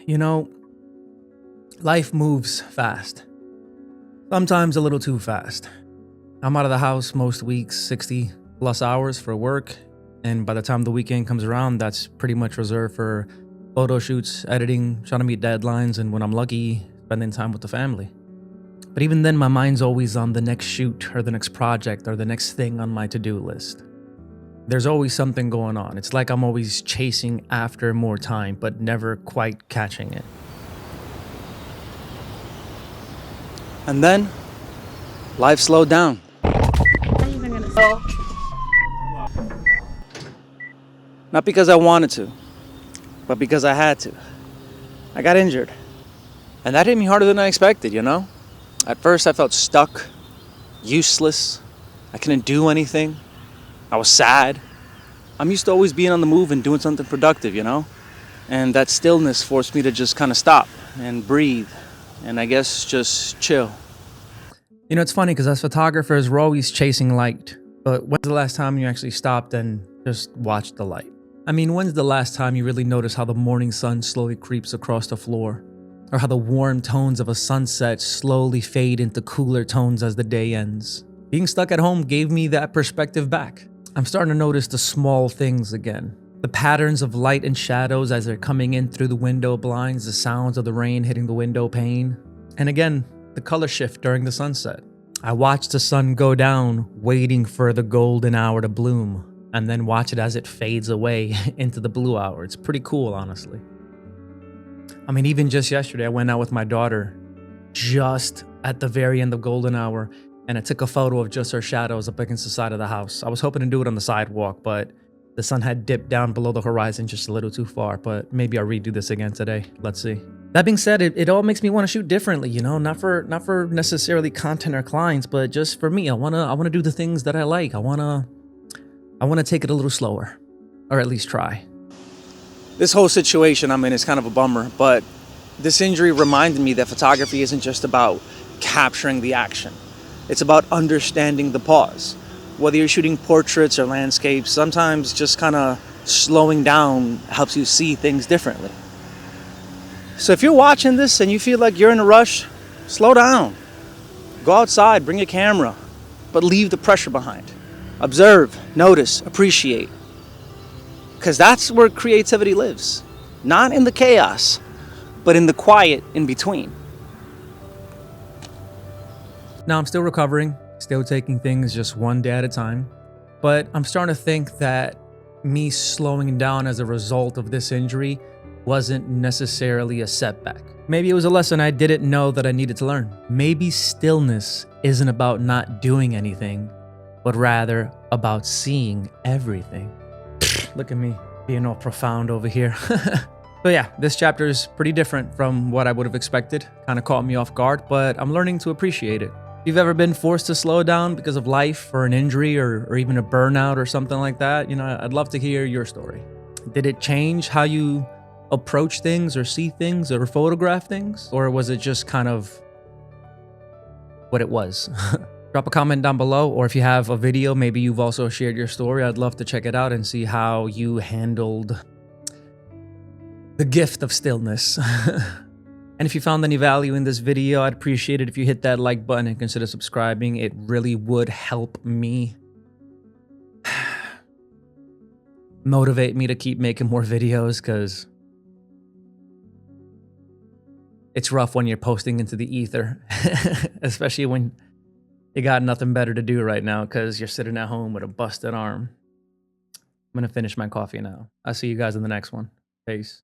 You know, life moves fast. Sometimes a little too fast. I'm out of the house most weeks, 60 plus hours for work. And by the time the weekend comes around, that's pretty much reserved for photo shoots, editing, trying to meet deadlines, and when I'm lucky, spending time with the family. But even then, my mind's always on the next shoot or the next project or the next thing on my to-do list. There's always something going on. It's like I'm always chasing after more time, but never quite catching it. And then, life slowed down. Not because I wanted to, but because I had to. I got injured. And that hit me harder than I expected, you know? At first I felt stuck, useless. I couldn't do anything. I was sad. I'm used to always being on the move and doing something productive, you know? And that stillness forced me to just kind of stop and breathe and I guess just chill. You know, it's funny because as photographers, we're always chasing light. But when's the last time you actually stopped and just watched the light? I mean, when's the last time you really noticed how the morning sun slowly creeps across the floor? Or how the warm tones of a sunset slowly fade into cooler tones as the day ends? Being stuck at home gave me that perspective back. I'm starting to notice the small things again. The patterns of light and shadows as they're coming in through the window blinds, the sounds of the rain hitting the window pane. And again, the color shift during the sunset. I watch the sun go down, waiting for the golden hour to bloom, and then watch it as it fades away into the blue hour. It's pretty cool, honestly. I mean, even just yesterday, I went out with my daughter just at the very end of golden hour, and I took a photo of just her shadows up against the side of the house. I was hoping to do it on the sidewalk, but the sun had dipped down below the horizon just a little too far, but maybe I'll redo this again today. Let's see. That being said, it all makes me want to shoot differently, you know, not for necessarily content or clients, but just for me. I wanna do the things that I like. I wanna take it a little slower, or at least try. This whole situation I'm in is kind of a bummer, but this injury reminded me that photography isn't just about capturing the action. It's about understanding the pause. Whether you're shooting portraits or landscapes, sometimes just kind of slowing down helps you see things differently. So if you're watching this and you feel like you're in a rush, slow down. Go outside, bring a camera, but leave the pressure behind. Observe, notice, appreciate. Because that's where creativity lives. Not in the chaos, but in the quiet in between. Now I'm still recovering, still taking things just one day at a time, but I'm starting to think that me slowing down as a result of this injury wasn't necessarily a setback. Maybe it was a lesson I didn't know that I needed to learn. Maybe stillness isn't about not doing anything, but rather about seeing everything. Look at me being all profound over here. So yeah, this chapter is pretty different from what I would have expected. Kind of caught me off guard, but I'm learning to appreciate it. If you've ever been forced to slow down because of life or an injury or even a burnout or something like that, you know, I'd love to hear your story. Did it change how you approach things or see things or photograph things? Or was it just kind of what it was? Drop a comment down below, or if you have a video, maybe you've also shared your story. I'd love to check it out and see how you handled the gift of stillness. And if you found any value in this video, I'd appreciate it if you hit that like button and consider subscribing. It really would help me motivate me to keep making more videos, because it's rough when you're posting into the ether, especially when you got nothing better to do right now because you're sitting at home with a busted arm. I'm going to finish my coffee now. I'll see you guys in the next one. Peace.